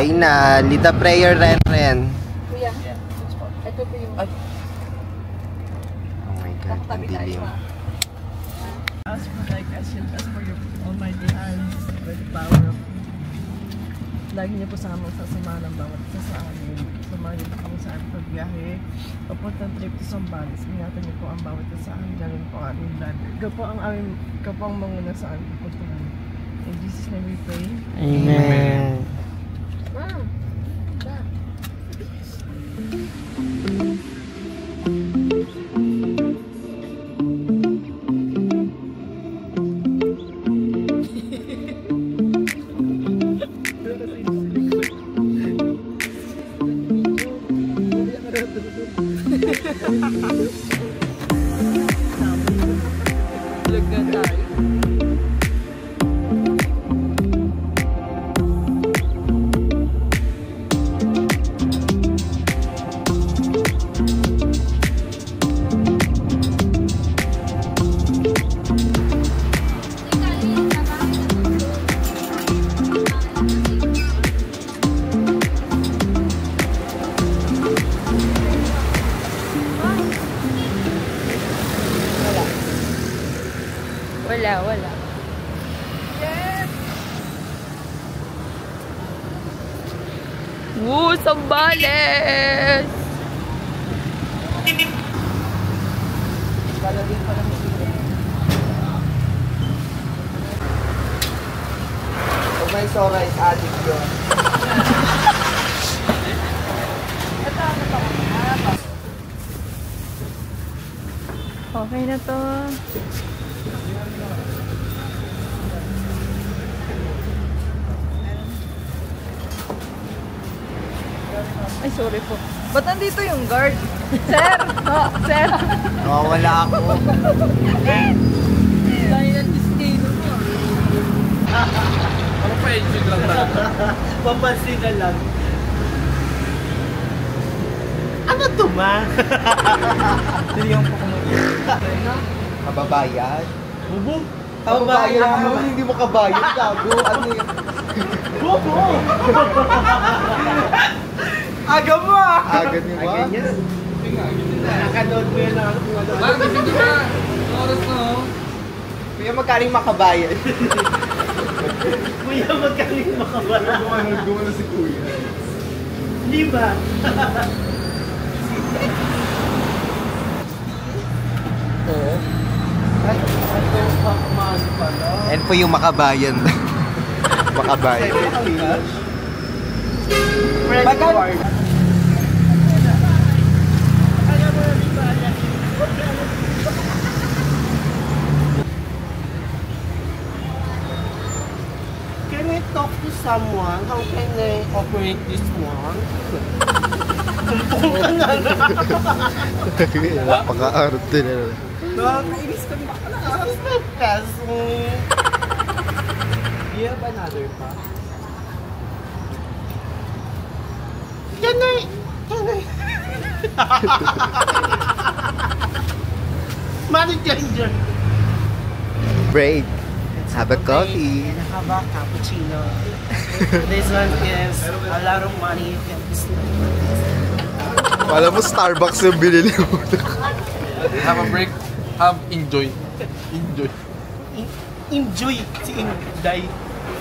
Pray na. Lead the prayer, Ren. Kuya, ito po yung... Oh my God, ang dilim. Ask for thy passion, ask for your almighty hands, by the power of lagi niyo po sa amang sasama ng bawat isa sa amin. Samahan niyo po kami sa aming pagbiyahe. Papuntang trip to Zambales. Ingatan niyo po ang bawat isa sa amin. Ganun po ang aming blood. Ikaw po ang manguna sa aming pagpuntahan. In Jesus' name we pray. Amen. Wala. Yes! Woo! Zambales! Lalagyan pa lang sila. Kung may Sora is addict yun. Okay na to. Ay, sorry po. Ba't nandito yung guard? Sir! Sir! Wala ako. Dahil ang destino mo. Ano pa engine lang talaga? Papansin na lang. Ano to, ma? Ito yung kababayan. Bubo? Kababayan mo, hindi mo kabayan, gago. Ano yun? Bubo! Aga mo ah! Aga niyo ba? Aga niya. Nakanood mo yan ako. Bakit hindi ka? Oras na oh. Kuya, magkaling makabayan. Kuya, magkaling makabayan. Gumawa na si Kuya. Di ba? Oo. Yan po yung makabayan. Makabayan. Magkano? Can I talk to someone? How can I operate this one? Tumpong ka na lang. Napaka-arte na lang. Nakakainis ka ba? This is my cousin. Do you have another pa? Can I? Money changer. Break. Have a coffee. And have a cappuccino. This one is a lot of money. You can Alam mo, Starbucks yung binili mo. Have a break. Have enjoy. enjoy. Si Inday.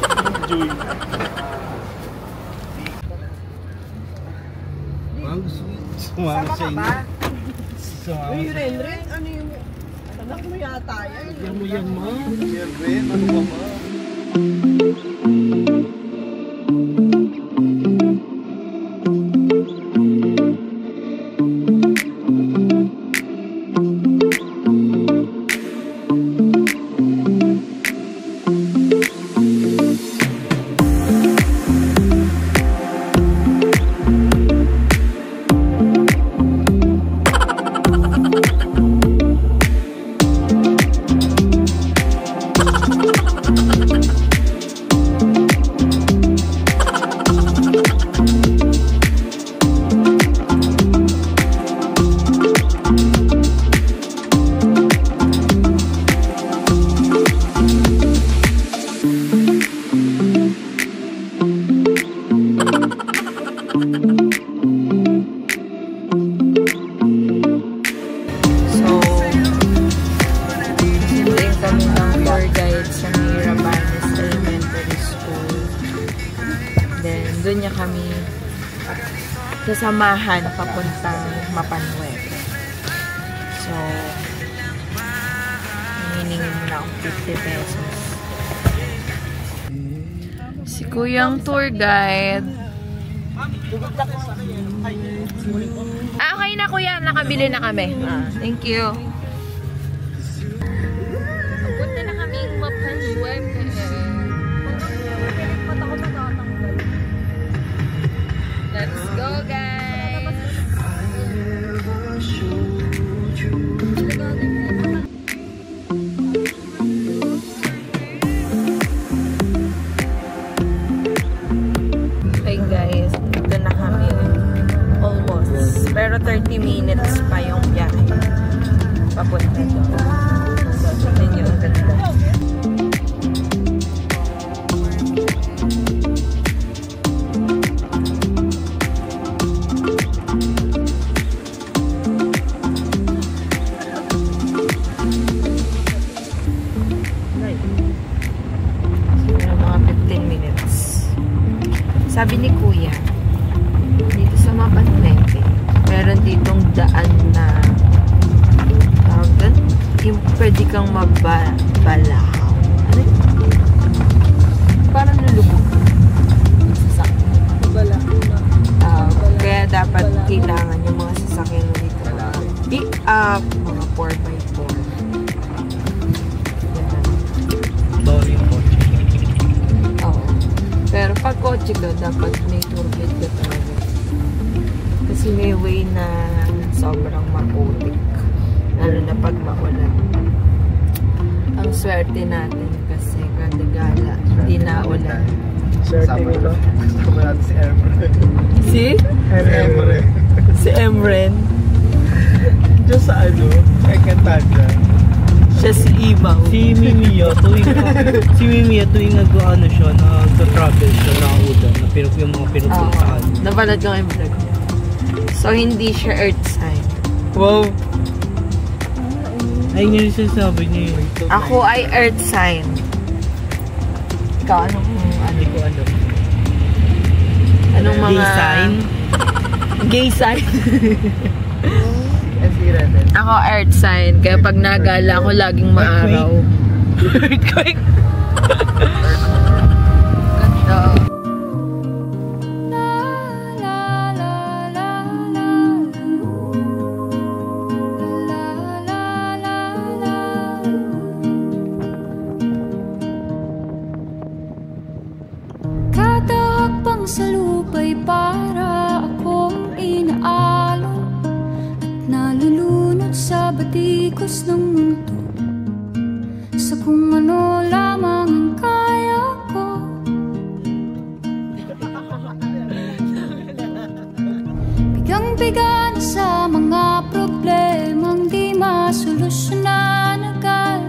Enjoy. Ang sweet. Sumama sa inyo. Uy, Ren, ano yung... Anak mo yata yan. Yan mo yan, ma. Yan, Ren. Ano ka ba? So, sinundain kami ng tour guide sa Mirabanes Elementary School. Then, doon niya kami sasamahan papuntang Mapanwek. So, hiningin mo na akong 50 pesos. Si Kuyang tour guide. Okay na kuya, nakabili na kami. Thank you. Punta na kami Mapanwek. Let's go guys! Okay guys, dito na kami. Almost. Pero 30 minutes pa yung biyahe. Papunta doon. So, tignan nyo, ang ganda. Sabi ni Kuya, dito sa Mapanwek, meron ditong daan na yung pwede kang mabalaw. Ano yun? Parang nalubog. Kaya dapat kailangan yung mga sasakyan dito. Pick up, mga 4x4. Sorry po. Oo. Pero pag kotse ka, dapat may tour guide ka talaga. Kasi may way na sobrang maputik. Lalo na pag maulan. Ang swerte natin kasi kada gala, hindi na ulan. Swerte nito. Kasama natin si Emren. Si? Emren. Si Emren. Diyos sa ano, Encantadia. Siya si Imaw. Si Mimiya tuwing nag-ano siya, nag-travel siya, nakaulan, na yung mga pinupuntaan. Napalad ko yung vlog niya. So, hindi siya earth sign. Wow! Ay, yun yung sinasabi niya yun. Ako ay earth sign. Ikaw, anong Hindi ko alam. Anong mga... Gay sign? Gay sign? Natin. Ako earth sign. Kaya pag nagala ako, laging maaraw. Earthquake! Ganda. Katahakbang sa lupa'y para akong inaalon at nalulunod sa batikos ng mundo, sa kung ano lamang ang kaya ko. Bigang-biga na sa mga problemang di masolusyonan agad,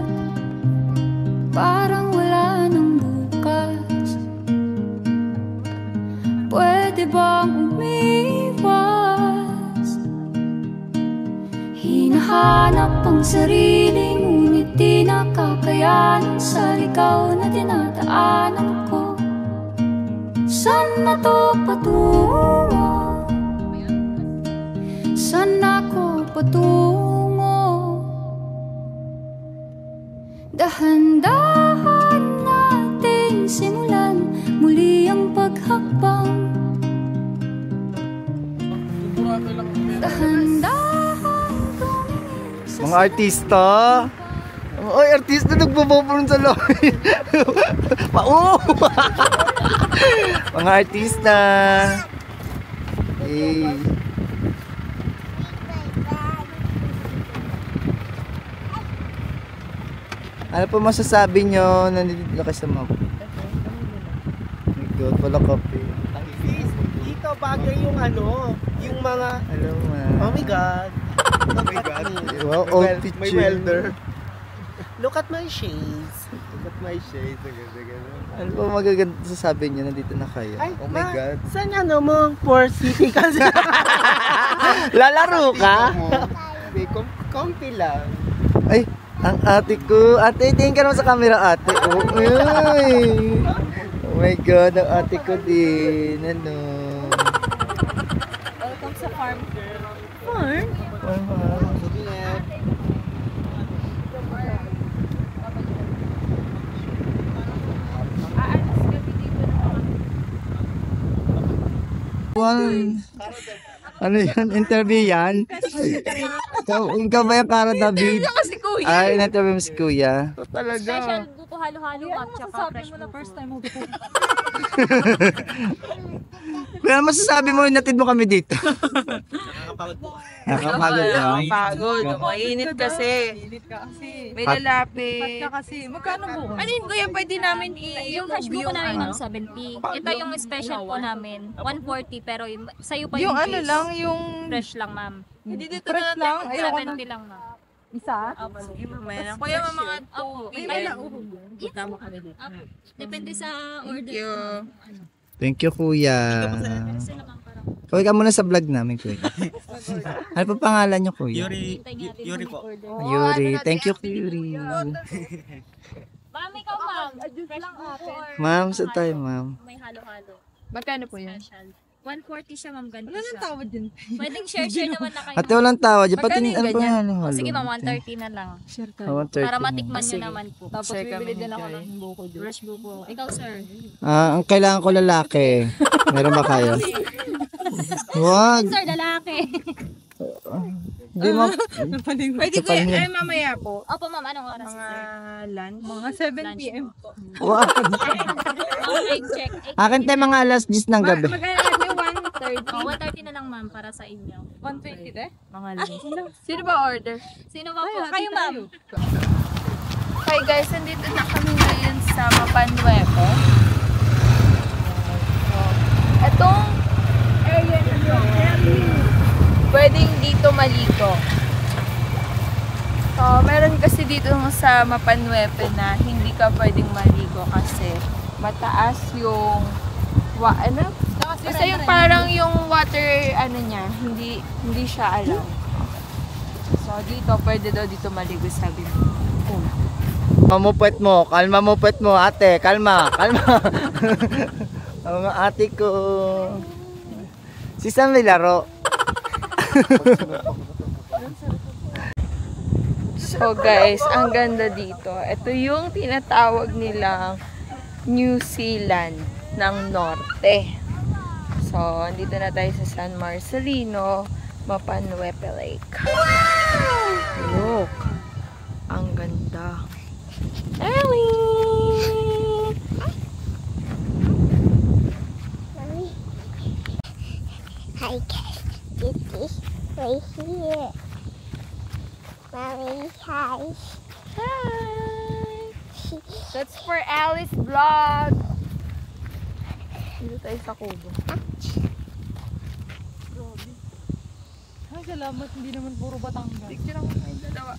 parang wala nang bukas. Pwede bang umiwas? Hinahanap ang sarili, ngunit di nakakayanan sa ligaw na dinadaanan ko. Saan na to patungo? Saan ako patungo? Dahan-dahan nating simulan muli ang paghakbang. Dahan-dahan tumingin sa Mga artista. Oy, artista nagbababaron sa lawin. Pao! Mga artista. Hey. Ano po masasabi nyo? Nandito kayo sa map. My God, wala kape. Dito bagay yung ano, yung mga, Hello, ma. oh my God. Oh my God. Wow, old teacher. May welder. Look at my shades. Look at my shades. Ganda. Ano pa magaganda sasabi niyo? Nandito na kayo. Ay, Oh my God. Saan ano mo? For city kasi. Lalaro ka? Hindi, comfy lang. Ay, ang ate ko. Ate, tingin ka naman sa camera, ate. Oh, ay. Oh my God, ang ate ko din. Ano? Welcome sa farm. Farm? Ano yan? Interview yan? Ikaw ba yung Cara David? Kasi kuya. Ay, na-interview mo si Kuya. Special buko halo-halo at saka fresh mo na first time mo buko. Kaya masasabi mo, inatid mo kami dito. Nakapagod ka? Pagod. Mainit kasi. May lalapit. Magkano buko? Ano yun kuya? Pwede namin Yung fresh buko namin ma'am 70. Ito yung special po namin 140 pero sa'yo pa yung Yung ano juice. lang, yung Fresh lang ma'am. hindi dito Fresh lang? Ayoko na. 70 lang ma'am. Isa? Sige, mamaya na. Kuya, mga 2 p.m. Depende sa order. Thank you. Thank you, Kuya. Sila ma'am parang Uy ka muna sa vlog namin, Kuya. Ano pa pangalan niyo, Kuya? Yuri po. Yuri. Thank you, Yuri. Ma'am, ikaw ma'am. Fresh buko or Ma'am, sa tayo, ma'am. may halo-halo. Magkano po yan? Special. 140 siya ma'am, ganito Wala nang siya. tawad din. Pwedeng share naman na kayo. Ate, walang tawa. Diyan pati Magkano yung ano pa ganyan? yan? O, sige ma'am, 130 na lang. Share ka. 130. Para matikman nyo naman po. Tapos Share kami bibili ni din ako Joy. ng buko doon. Fresh buko. Ikaw sir. Ang kailangan ko lalaki. Meron ba kayo? Wag. Sir, lalaki. Hindi mo. Pwede ko Kapal yan. niya. Ay, mamaya po. Opo ma'am, anong oras Mga sir? lunch. Mga 7 p.m. Wag. Okay, check. Akin tayo mga alas 10 ng gabi. Magkano yung 130? Oh, 130 na lang ma'am para sa inyo. 120 de? Mga lunch. Sino ba order? Sino ba po? Kayo ma'am. Hi guys, nandito na kami ngayon sa Mapanuepo. Itong area na yun, pwedeng dito maligo. So, meron kasi dito sa Mapanuepo na hindi ka pwedeng maligo kasi mataas yung basta yung parang yung water niya, hindi siya alam. So, dito pwede daw dito maligo sabi mo. Mamupwet mo. Kalma mo pwet mo, ate. Kalma. Kalma. Ang mga ate ko. Si Sam may laro. So guys, ang ganda dito. Ito yung tinatawag nilang New Zealand ng Norte. So, andito na tayo sa San Marcelino, Mapanuepo Lake. Wow! Look! Ang ganda. Ellie! Hi guys, this is right here. Mommy, hi. Hi! That's for Alice Vlog! Dito tayo sa Kubo. Ay, salamat. Hindi naman puro Batangas. Picture ako kayo dalawa.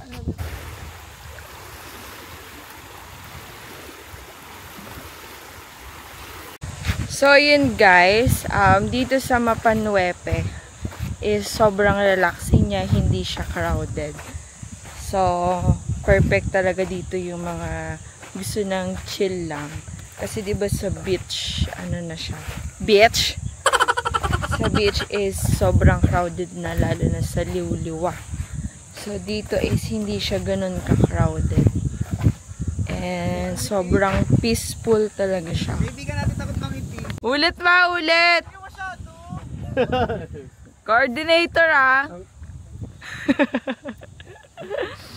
So yun guys, dito sa Mapanuepo is sobrang relaxing niya, hindi siya crowded. So, perfect talaga dito yung mga gusto ng chill lang. Kasi diba sa beach, ano na siya? Beach? Sa beach is sobrang crowded na, lalo na sa Liuliwa. So, dito is hindi siya ganun ka-crowded. And sobrang peaceful talaga siya. Ulit ba? Ulit! Coordinator ah!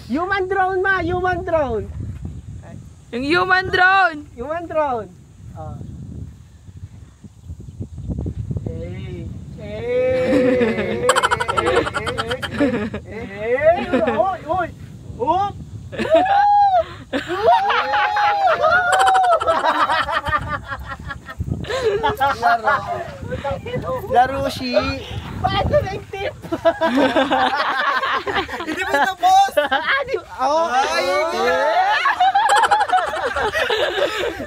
Human drone ma! Human drone! Yung human drone! Human drone! Oh. Hey! Hey! Hey! Oy! Oy! Oh! Laro si. Paano na yung tip? Hindi mo na boss! Oh!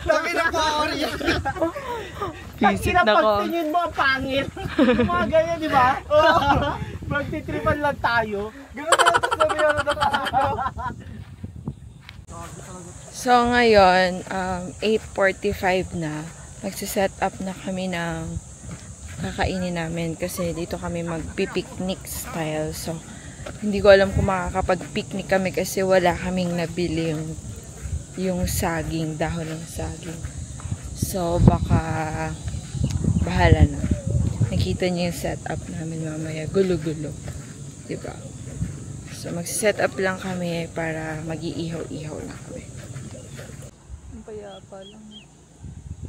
Sabi ng Korea. Visit na ko. Pagtingin mo, ang pangit. Yung mga ganyan, di ba? Magtitripan lang tayo. Ganun na ito sabi yun. So ngayon, 8:45 na. Magsiset up na kami ng kakainin namin kasi dito kami magpi-picnic style. So, hindi ko alam kung makakapag-picnic kami kasi wala kaming nabili yung saging, dahon ng saging. So, baka bahala na. Nakita niyo yung setup namin mamaya. Gulo-gulo. Diba? So, magsiset up lang kami para mag-iihaw-ihaw na kami. Ang payapa lang.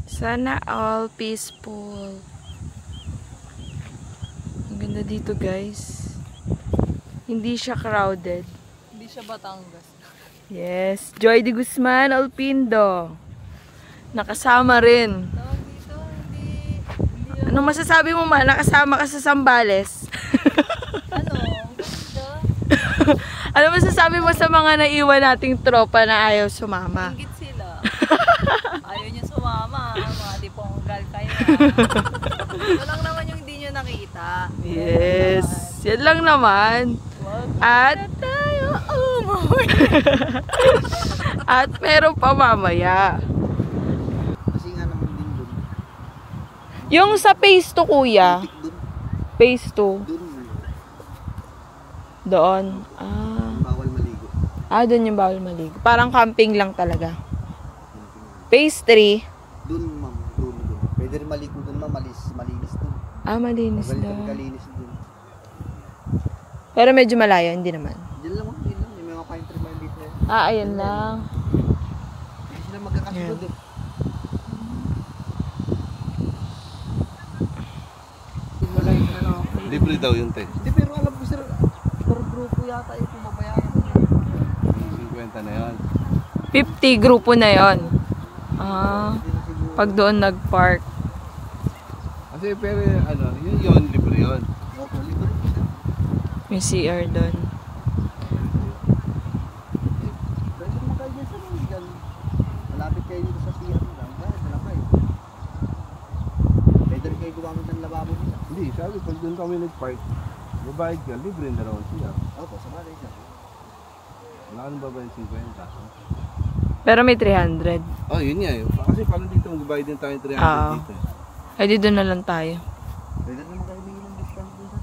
Sana all peaceful. Ang ganda dito, guys. Hindi siya crowded. Hindi siya Batangas. Yes. Joy de Guzman, Alpindo. Nakasama rin. Dito, hindi Anong masasabi mo, ma? Nakasama ka sa Sambales. Ano masasabi mo sa mga naiwan nating tropa na ayaw sumama? Ingit sila. Ayaw niyo sumama. Mga tiponggal kayo. Ito lang naman yung hindi niyo nakita. Yes. Yan lang naman. At tayo umuwi. At meron pa mamaya. Kasi nga naman din dun. Yung sa phase 2, kuya. Dun. Phase 2. Dun. Doon. Bawal maligo. Doon yung bawal maligo. Parang camping lang talaga. Phase 3. Dun, ma'am. Dun. Pwede rin maligo dun, ma'am. Malinis dun. Malinis Magaling daw. kami kalinis dun. Pero medyo malayo, hindi naman. Diyan lang, ma'am. Diyan lang. May mga pine tree man dito. Ayun lang. Hindi sila magkakasunod eh. Libre daw yun, te. Hindi, pero alam ko sir, per grupo yata yung pumabayaran. 50 na yun. 50 grupo na yon. Pag doon nag-park. Kasi pero ano, yun, libre yun. Opo, libre po sir. May CR doon. Pwede naman kayo dyan sir. Diyan. Malapit kayo dito sa CR lang. Dala kayo. Pwede rin kayo gumamit ng lababo nila. Hindi, sabi, pag doon kami nag-park, babayad ka, libre na raw siya. Opo, sa bagay siya. Wala ka nang babayad 50. Pero may 300. Oh, yun nga eh. Kasi parang dito, magbabayad din tayo 300 dito eh. Ay, di doon na lang tayo. Pwede naman kayo bigyan ng discount dun sir.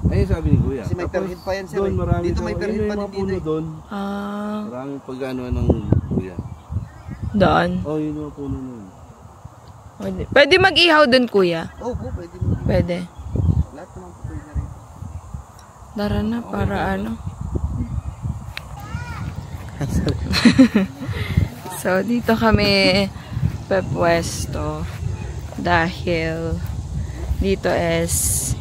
Ayun sabi ni Kuya. Kasi may per head pa yan sir. Doon, marami Dito daw. may per head Ayun, pa may din mga dito puno eh. doon. Maraming pag-ano ng Kuya. Doon. Oh, yun yung mga puno nun. Pwede mag-ihaw doon, kuya. Opo, pwede naman. Pwede. Lahat naman po pwede rin. Dara na, para ano. So, dito kami pepwesto dahil dito is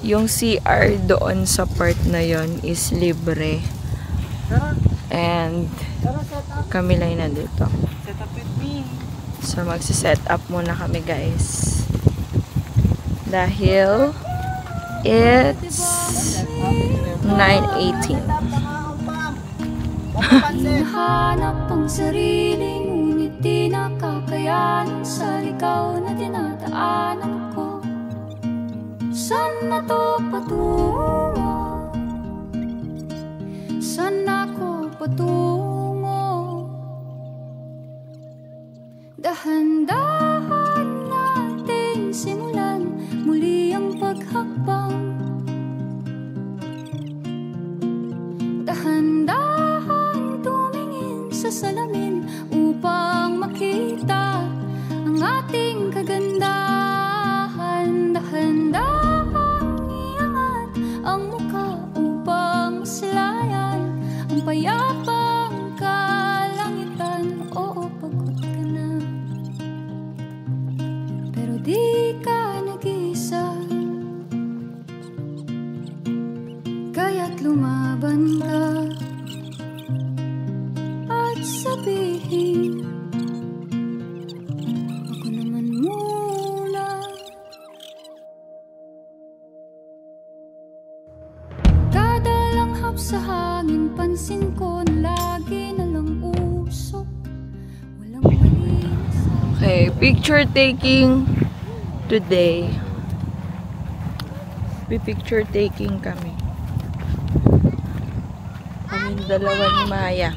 yung CR doon sa part na yon is libre. And kami lang nandito. Set up with me. So, magsiset up muna kami, guys. Dahil it's 9:18. Hinahanap ang sarili, ngunit di nakakayanan sa ligaw na dinadaanan ko. Saan na to patungo? Saan ako patungo? Dahan-dahan natin simulan muli ang paghakbang. Dahan-dahan tumingin sa salamin upang makita ang ating kagandahan. Dahan-dahan iangat ang mukha upang maslayan ang payapang kalangitan. Oo, pagod ka na, pero di ka nag-isa. Kaya't lumaban ka at sabihin, ako naman muna. Kada langhap sa hangin, pansin ko na lagi na lang usok Okay, picture taking today. Picture taking kami. Kaming dalawa ni Maya.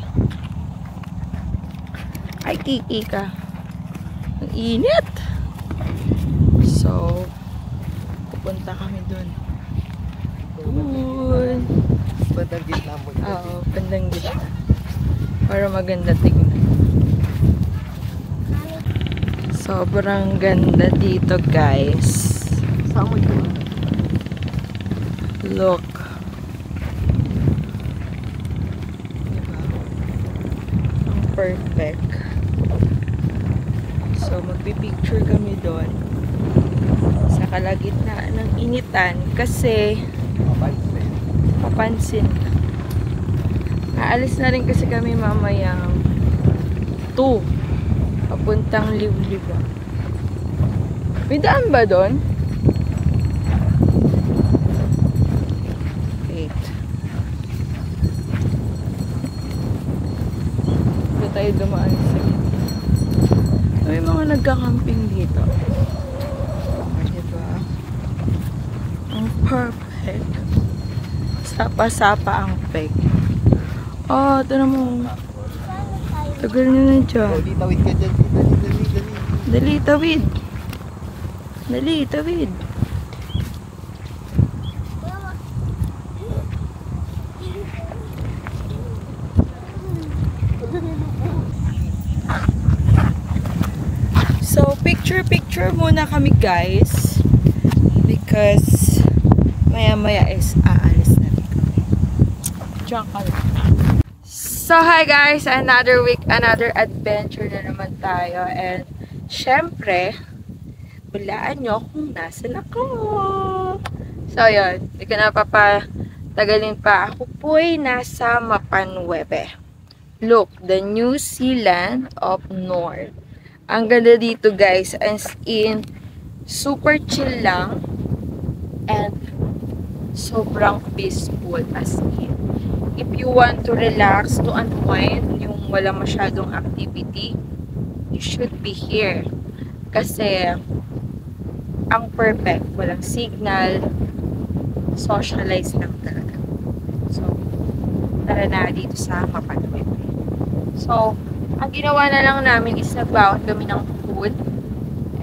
Ay, Kiki ka. Ang init. So, pupunta kami dun. Bandang gitna mo. Oo, bandang gitna. Para maganda tingnan. Sobrang ganda dito, guys. Saan mo yun? Look. Diba? Ang perfect. So, magpipicture kami doon sa kalagitnaan ng initan kasi papansin. Aalis na rin kasi kami mamayang 2 papuntang Liwliwa. May daan ba doon? 8. Hindi tayo dumaan sa may mga nagka-camping dito. Diba? Ang perfect. Sapa-sapa ang peg. Oh, ito na mo. Tagal nyo na dyan. Dali, tawid ka dyan. Dali, tawid. Dali, tawid. So, picture muna kami, guys. Because maya-maya is aalis na rin kami. Diyan ka lang. So, hi guys! Another week, another adventure na naman tayo. And, syempre, hulaan nyo kung nasan ako. So, yun. Hindi ko na papatagalin pa. Ako po'y nasa Mapanhuebe. Look, the New Zealand of North. Ang ganda dito, guys. As in, super chill lang. And, sobrang peaceful as in. If you want to relax, to unwind, yung wala masyadong activity, you should be here. Kasi, ang perfect. Walang signal. Socialize lang talaga. So, tara na dito sa Mapanhuebe. So, ang ginawa na lang namin is nagbaon kami ng food.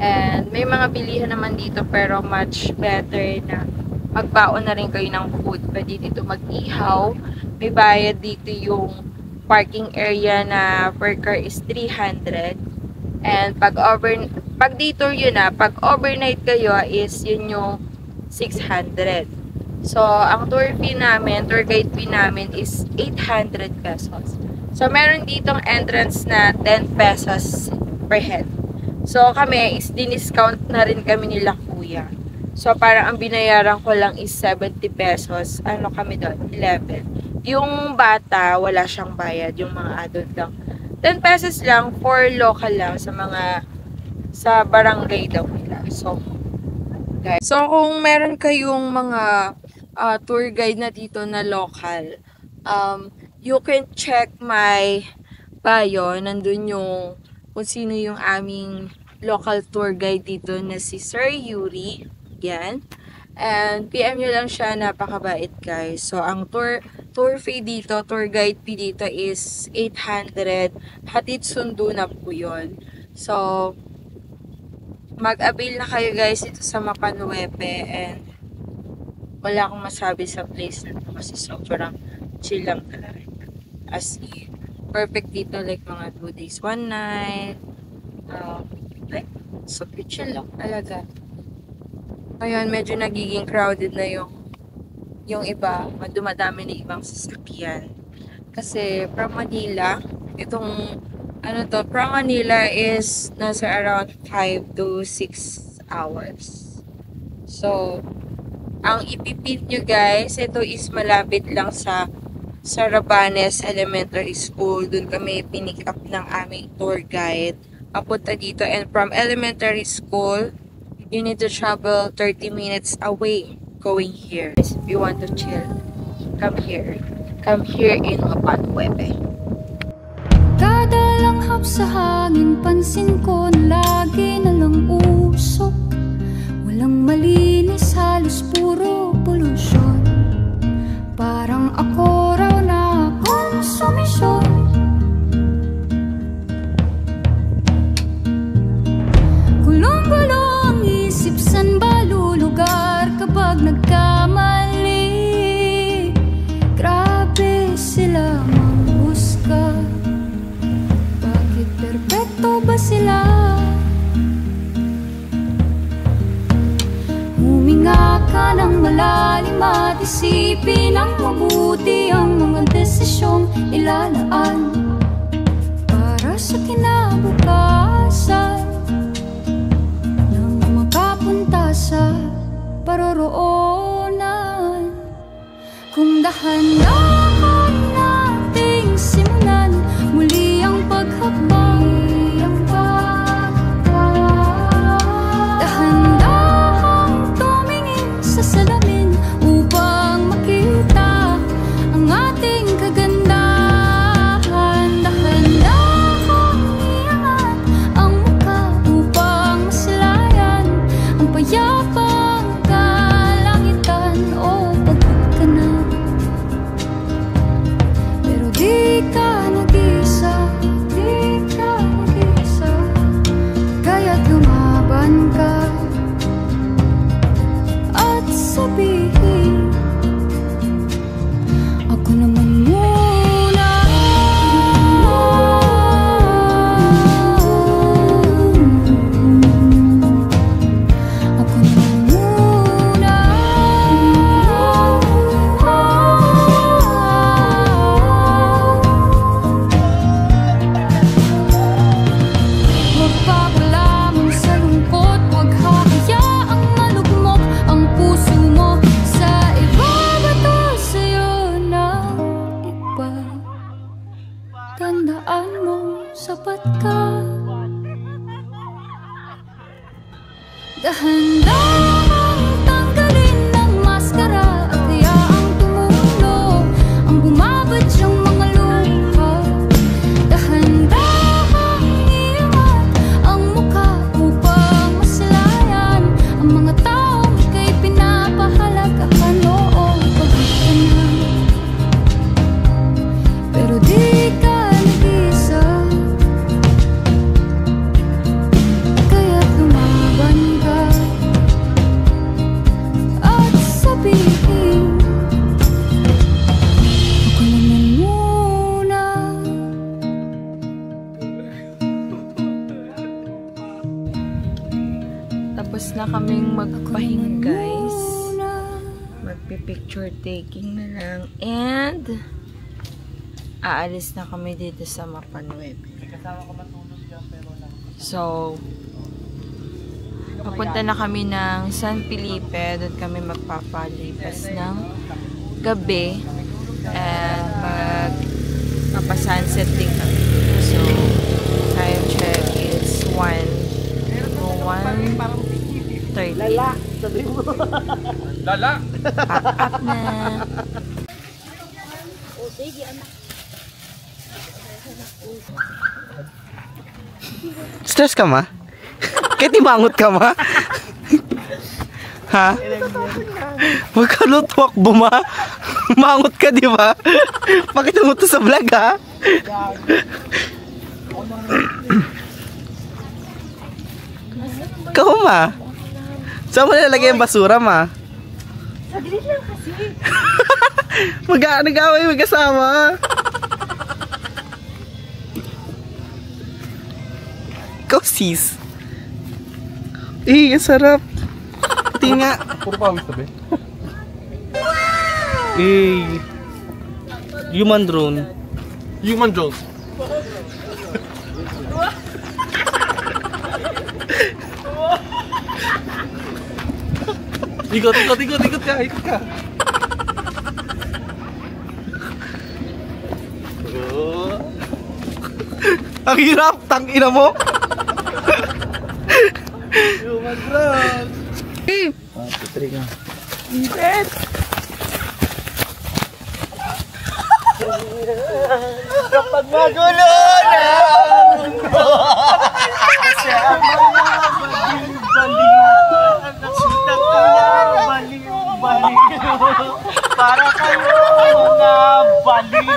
And may mga bilihan naman dito pero much better na magbaon na rin kayo ng food. Pwede dito mag-ihaw. May bayad dito yung parking area na per car is 300. And pag dito yun na, pag overnight kayo is yun yung 600. So, ang tour guide fee namin is 800 pesos. So, meron ditong entrance na 10 pesos per head. So, kami is diniscount na rin kami nila kuya. So, parang ang binayaran ko lang is 70 pesos. Ano kami doon? 11. Yung bata, wala siyang bayad. Yung mga adult lang. 10 pesos lang for local lang sa barangay daw nila. So, guys. So, kung meron kayong mga tour guide na dito na local, you can check my bio. Nandun yung kung sino yung aming local tour guide dito na si Sir Yuri. Yan. And PM nyo lang siya. Napakabait, guys. So, ang tour fee dito, tour guide fee dito is 800. Hatid sundo na po yun. So, mag-avail na kayo, guys, dito sa Mapanhuebe. And wala akong masabi sa place na ito kasi sobrang chill lang talaga. As in, perfect dito, like mga 2 days, 1 night. Like, super chill lang talaga. Ngayon, medyo nagiging crowded na yung iba. Dumadami na ibang sasakyan. Kasi, from Manila, from Manila is nasa around 5 to 6 hours. So, ang ipipit nyo, guys, ito is malapit lang sa Rabanes Elementary School. Doon kami pinick up ng aming tour guide. Papunta dito. And from elementary school, you need to travel 30 minutes away going here. If you want to chill, come here. Come here in Mapanhuebe. Kada langhap sa hangin, pansin ko na lagi na lang usok. Walang malinis, halos puro polusyon. Parang ako raw na konsumisyon. Gulong-gulo ang isip, san ba lulugar kapag nagkamali? Grabe sila manghusga. Bakit perpekto ba sila? Huminga ka ng malalim at isipin ng mabuti ang mga desisyong ilalaan para sa kinabukasan nang makapunta sa paroroonan. Kung dahan-dahan nating simulan muli ang paghakbang, dahan-dahang tumingin sa salamin upang makita ang ating kagandahan. Dahan-dahang iangat ang mukha upang masilayan ang payapang kalangitan. O pagod ka na, pero di ka nag-isa, di ka nag-isa. Kaya't lumaban ka at sabihin, ako naman muna. Ako naman muna. Magpapalamang sa lungkot, huwag hahayaang malugmok ang puso mo sa iba. Bato sa'yo ng iba. Tandaan mo, sapat ka. Dahan-dahang tanggalin ng maskara at hayaang tumulo ang bumabadyang mga luha. Dahan-dahang iangat ang mukha upang masilayan ang mga taong ika'y pinapahalagahan. Oo, pagod ka na, pero di ka nag-isa. Kaya't lumaban ka at sabihin, ako naman muna. Tapos na kaming magpahinga, guys. Magpi-picture taking na lang. And aalis na kami dito sa Mapanweb. So, papunta na kami ng San Felipe. Doon kami magpapalipas ng gabi. And magpapasunset din kami. So, time check is 1:30. Lala! Pack up na. Stress ka ma? Kahit imangot ka ma? Ha? Huwag ka lutwak buma. Mangot ka di ba? Pakita mo to sa vlog ha? Ikaw ma? Saan mo nalagay yung basura ma? Saglit lang kasi. Nag-away mag-asama. Ikaw sis. Ang sarap. Pati nga. Puro pawis na ba? Human drone. Human drones. Ikot ka. Ang hirap, tangina mo. Human drone. Try ka. Init. Kapag magulo na ang mundo. Kasi ang mga baliw-baliw, nakita ko na baliw-baliw. Para kayo mga baliw.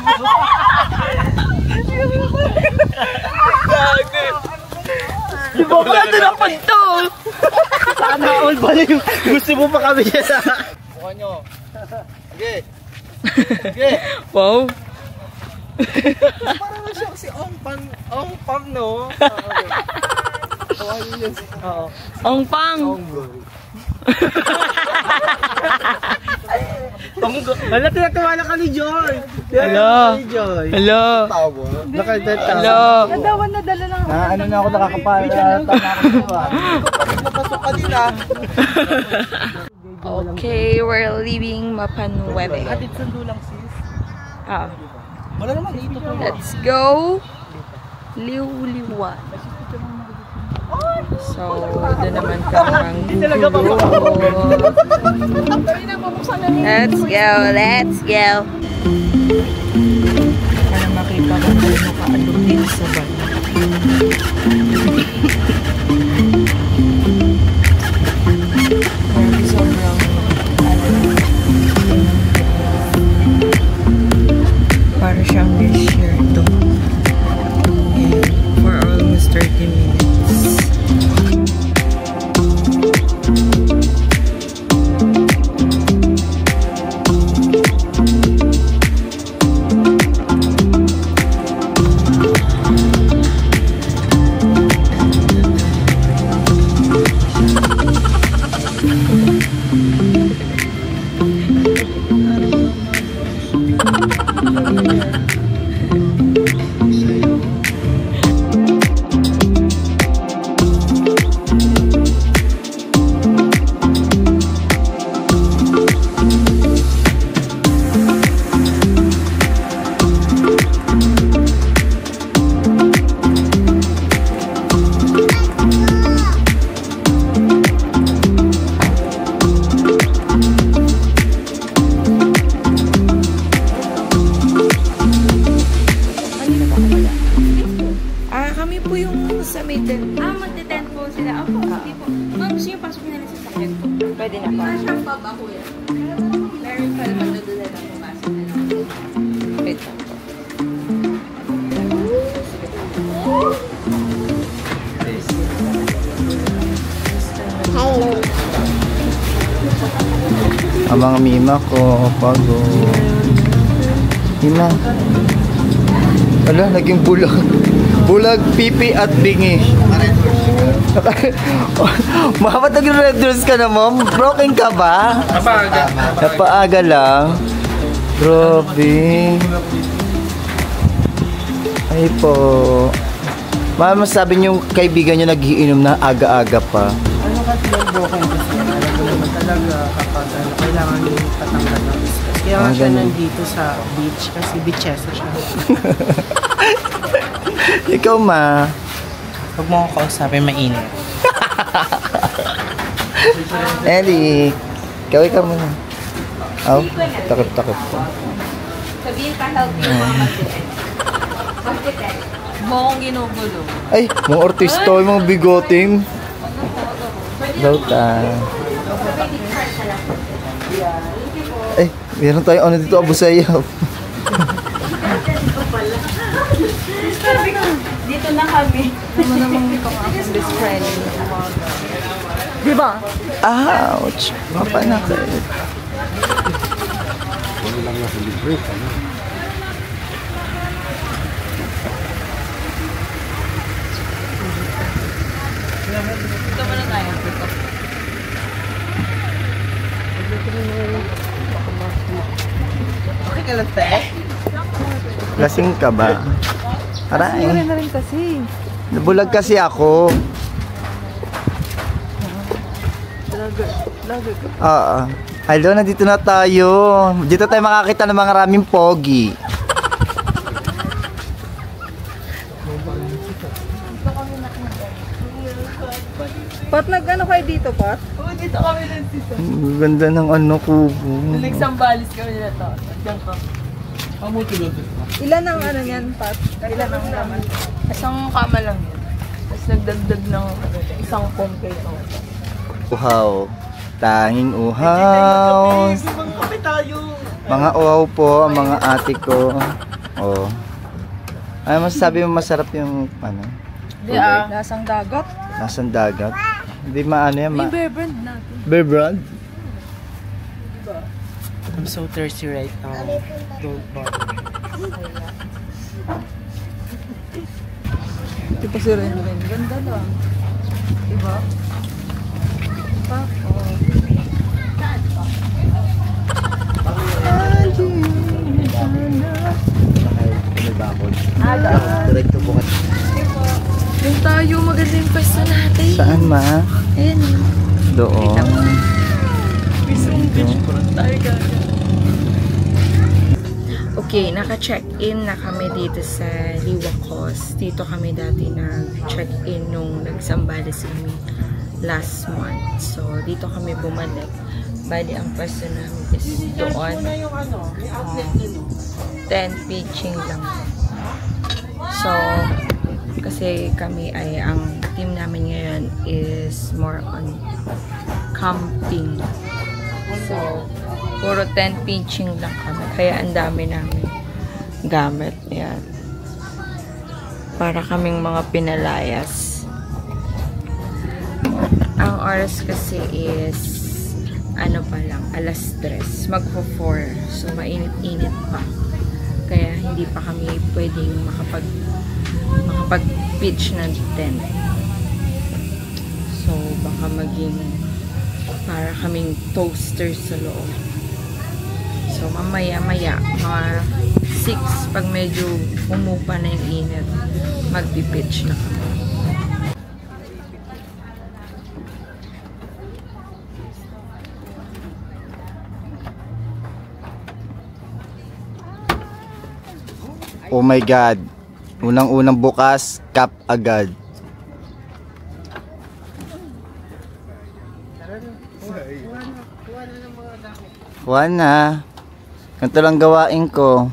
Baka natin ang panto! Sana all baliw. Gusto mo pa kami yan. Mukha nyo. Sige. Sige. Wow! Parang na siya si Ong Pam, no? Oo. Ang pang! Wala, tinatawa ka ni Joy. Hello. Ni Joy. Hello! Hello. Ano na ako nakakapala. Napasok ka din ah. Okay, we're leaving Mapanueve. Hatid sundo lang sis. Ah, Wala naman dito po. let's go! Liw-liwan. So, doon naman kami Let's go, let's go! Para makita ko kung nakaalog dito sa van. Grabe, sobrang para siyang desierto. And for almost 30 minutes. Kami po yung sa may tent. Magte-tent po sila. Opo, sige po. Ma'am, gusto niyo pasok na rin sa sakyan po. Pwede na pa. Siyang pub ako yan. Meron pa naman na doon na lang pumasok na lang. Wait lang po. Hello. Ang mga mima ko, pagod. Mima. Ala, naging bulag. Bulag, pipi at bingi. Bakit nag-red doors ka na, mom? Broken ka ba? Napaaga. Napaaga lang. Grabe. Ay po. Mama, sabi niyo kaibigan niyo nagiinom na aga-aga pa. Ano kasi yung broken kasi alam ko naman talaga kapag kailangan yung patanggal ng stress. Kaya nga siya nandito sa beach kasi beachesa siya. Ikaw, ma. Huwag mo ako kausapin, mainit. Ellie, ikaw muna. Aw, takot. Sabihin ka healthy yung mga mag-tent. Mag-tent. Mo akong ginugulo. Ay, mga artista, mga bigoting. Lauta. Ay, meron tayong ano dito, abusayaw. Dito na kami. Ano namang best friend. Diba? Ouch! Mapanakit. Dito muna tayo. Okay ka lang, te? Lasing ka ba? Aray. na rin kasi. Nabulag kasi ako. Oo. Hello, nandito na tayo. Dito tayo makakita ng mga maraming pogi. Pat, nag-ano kayo dito, Pat? Oo, dito kami nagsisa. Ang ganda ng ano kubo. Nagsambalis kami nila to. Diyan ko. How much you got this? Ilan ang ano yan, Pat? Ilan ang laman? Isang kama lang yun. Tapos nagdagdag ng isang comb kay Toto. Uhaw. Tanging uhaw. Mga uhaw po ang mga ate ko. Oh. Ano masasabi mo masarap yung ano? Lasang dagat. Lasang dagat. Hindi maano yan. Yung bear brand natin. Bear brand? I'm so thirsty right now. Don't bother. Di pa si Ren. Ganda lang. Diba? Pa? Oo. May bakod. Diretso bukas. Yung tayo, maganda yung pwesto natin. Saan ma? Ayan. Doon. Pisong beach po tayo gano'n. Okay, naka-check-in na kami dito sa Liwakos. Dito kami dati nag-check-in nung nagsambales kami last month. So, dito kami bumalik. Bali, ang pwesto namin is doon. 10 pitching lang. So, kasi kami ay, ang team namin ngayon is more on camping. So, puro 10 pitching lang kami. Kaya ang dami namin gamit. Ayan. Para kaming mga pinalayas. Ang oras kasi is ano pa lang, alas 3. Magpo-4. So, mainit-init pa. Kaya hindi pa kami pwedeng makapag-pitch ng tent. So, baka maging para kaming toaster sa loob. So, mamaya-maya, mga 6, pag medyo umupa na yung init, magpipitch na kami. Oh my God. Unang-unang bukas, cap agad. Kuha na. Ganito lang gawain ko.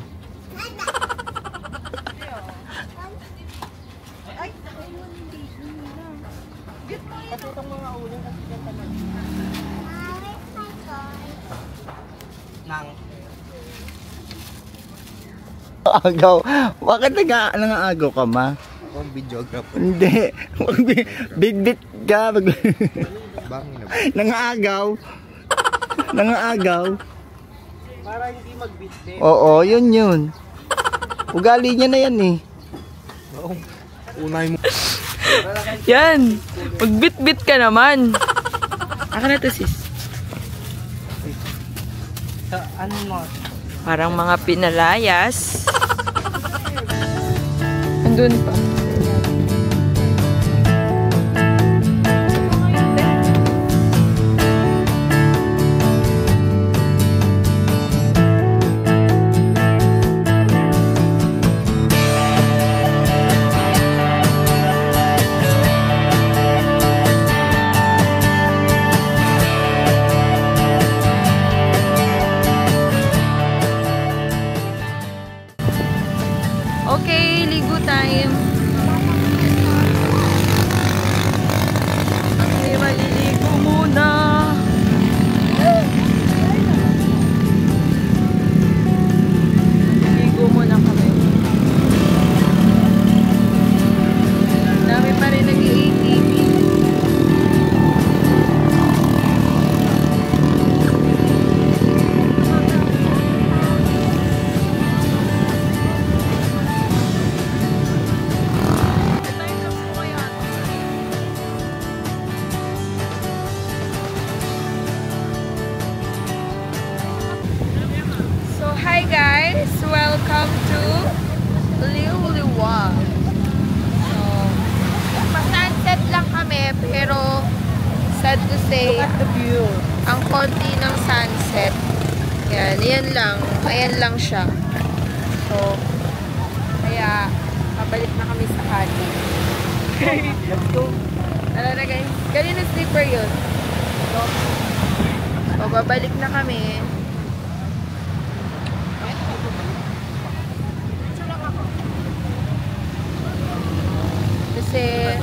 Agaw. Bakit nang-aagaw ka, ma? Ako ang videographer. Hindi. Bit-bit ka. Nang-aagaw. Nang-aagaw. Para hindi magbitbit. Oo, yun. Ugali niya na yan eh. Unay mo. Yan! Magbit-bit ka naman! Akin na to, sis. Ano mo? Parang mga pinalayas. Andun pa. Okay, ligo time. Okay, maliligo muna. Ligo muna kami. Dami pa rin nag-i-ATV. Hi guys! Welcome to Liwliwa. So, pa-sunset lang kami pero sad to say, ang konti ng sunset. Yan lang. Ayan lang siya. So, kaya pabalik na kami sa Cali. Let's go! Tara na guys. Kanina sleeper yun. So, babalik na kami. kasi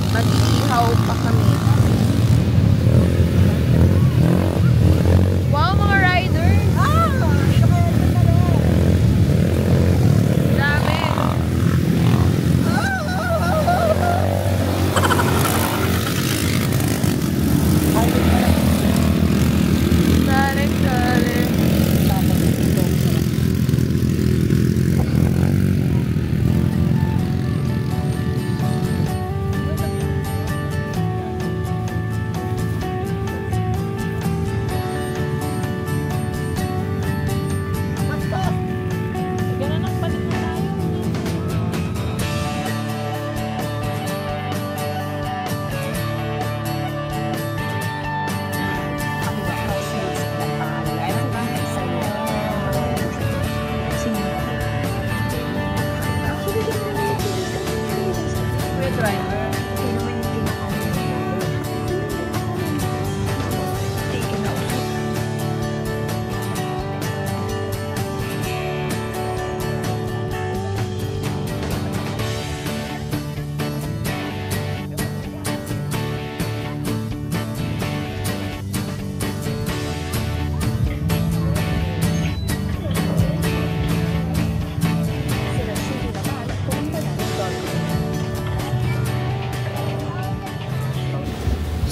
mag-ihaw pa kami. Wow, mga riders! Dami! Tarik.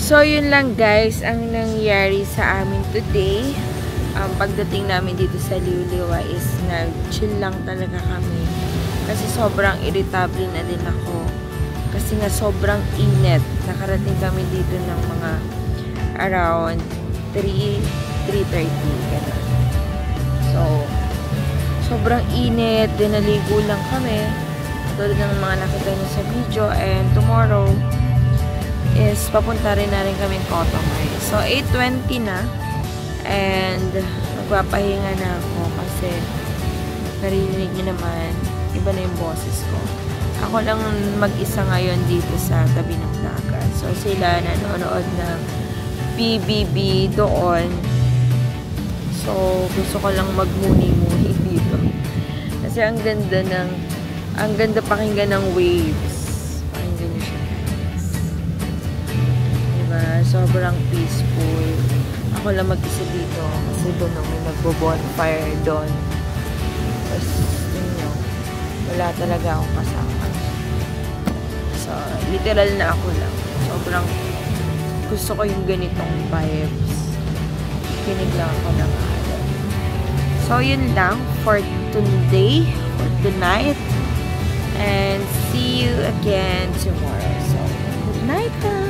So, yun lang guys, ang nangyari sa amin today. Pagdating namin dito sa Liuliwa is nag-chill lang talaga kami. Kasi sobrang irritable na din ako. Kasi nga sobrang init. Nakarating kami dito ng mga around 3:30. Ganun. So, sobrang init. Dinaligo lang kami. Tulad ng mga nakita nyo sa video. And tomorrow is papunta rin na rin kaming Cotomay. So, 8:20 na. And, magpapahinga na ako kasi narinig niyo naman, iba na yung boses ko. Ako lang mag-isa ngayon dito sa tabi ng dagat. So, sila nanonood ng PBB doon. So, gusto ko lang magmuni-muni dito. Kasi ang ganda pakinggan ng waves. Pakinggan niyo siya. Sobrang peaceful. Ako lang mag-isa dito kasi doon may nagbo-bonfire doon. Tapos, wala talaga akong kasama. So, literal na ako lang. Sobrang gusto ko yung ganitong vibes. Kinig lang ako ng alon. So, yun lang for today, for tonight. And see you again tomorrow. So, good night, guys!